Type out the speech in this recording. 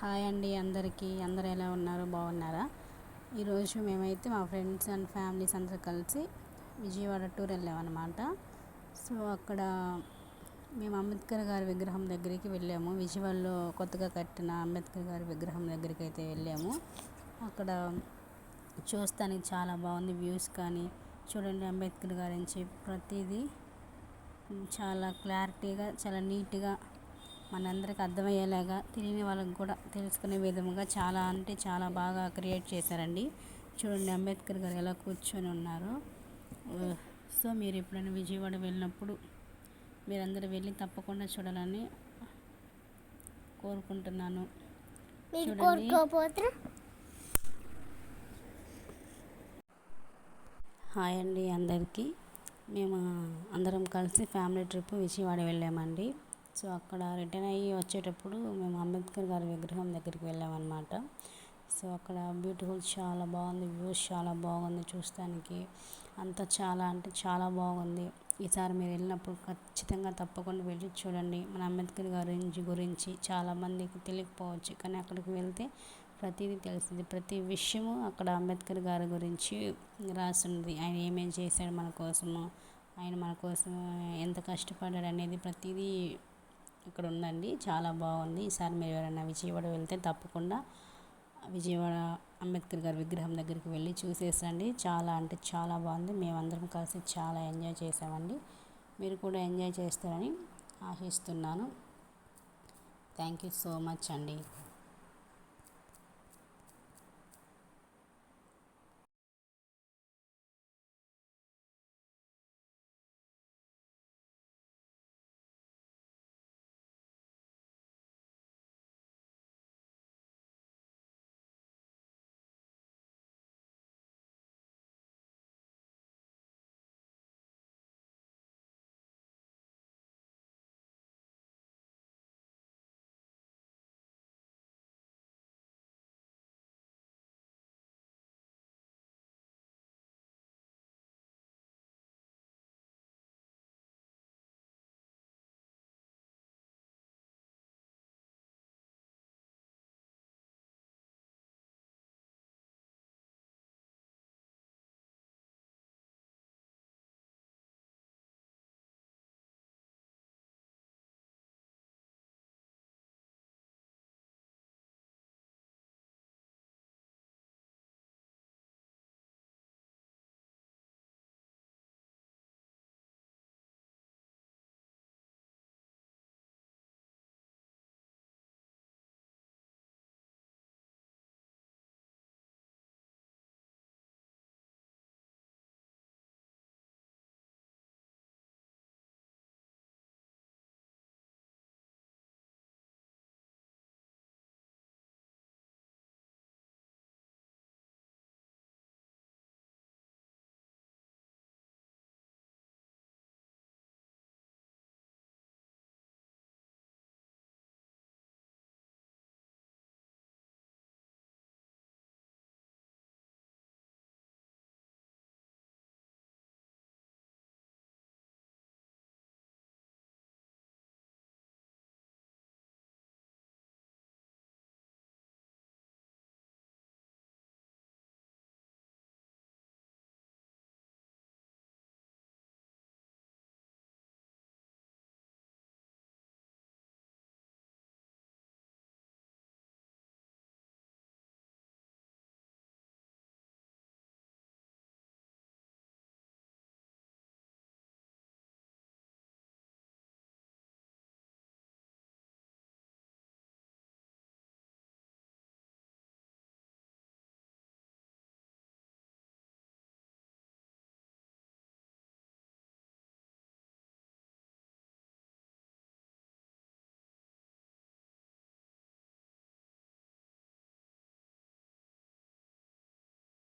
Hi అండి అందరికీ. అందరూ ఎలా ఉన్నారు? బాగున్నారా? ఈరోజు మేమైతే మా ఫ్రెండ్స్ అండ్ ఫ్యామిలీస్ అందరూ కలిసి విజయవాడ టూర్ వెళ్ళామన్నమాట. సో అక్కడ మేము అంబేద్కర్ గారి విగ్రహం దగ్గరికి వెళ్ళాము. విజయవాడలో కొత్తగా కట్టిన అంబేద్కర్ గారి విగ్రహం దగ్గరికి అయితే వెళ్ళాము. అక్కడ చూస్తానికి చాలా బాగుంది. వ్యూస్ కానీ చూడండి, అంబేద్కర్ గారి నుంచి ప్రతిదీ చాలా క్లారిటీగా, చాలా నీట్గా, మనందరికి అర్థమయ్యేలాగా, తెలియని వాళ్ళకి కూడా తెలుసుకునే విధముగా చాలా అంటే చాలా బాగా క్రియేట్ చేశారండి. చూడండి అంబేద్కర్ గారు ఎలా కూర్చొని ఉన్నారో. సో మీరు ఎప్పుడైనా విజయవాడ వెళ్ళినప్పుడు మీరందరూ వెళ్ళి తప్పకుండా చూడాలని కోరుకుంటున్నాను. చూడండి, హాయ్ అండి అందరికీ. మేము అందరం కలిసి ఫ్యామిలీ ట్రిప్ విజయవాడ వెళ్ళామండి. సో అక్కడ రిటర్న్ అయ్యి వచ్చేటప్పుడు మేము అంబేద్కర్ గారి విగ్రహం దగ్గరికి వెళ్ళామన్నమాట. సో అక్కడ బ్యూటిఫుల్, చాలా బాగుంది, వ్యూస్ చాలా బాగుంది చూస్తానికి. అంతా చాలా అంటే చాలా బాగుంది. ఈసారి మీరు వెళ్ళినప్పుడు ఖచ్చితంగా తప్పకుండా వెళ్ళి చూడండి. మన అంబేద్కర్ గారి గురించి చాలామందికి తెలియకపోవచ్చు, కానీ అక్కడికి వెళ్తే ప్రతిదీ తెలిసింది. ప్రతి విషయము అక్కడ అంబేద్కర్ గారి గురించి రాసింది. ఆయన ఏమేమి చేశాడు మన కోసము, ఆయన మన కోసం ఎంత కష్టపడ్డాడు అనేది ప్రతిదీ ఇక్కడ ఉందండి. చాలా బాగుంది. ఈసారి మీరు ఎవరైనా విజయవాడ వెళ్తే తప్పకుండా విజయవాడ అంబేద్కర్ గారి విగ్రహం దగ్గరికి వెళ్ళి చూసేసండి. చాలా అంటే చాలా బాగుంది. మేమందరం కలిసి చాలా ఎంజాయ్ చేసామండి. మీరు కూడా ఎంజాయ్ చేస్తారని ఆశిస్తున్నాను. థ్యాంక్ యూ సో మచ్ అండి.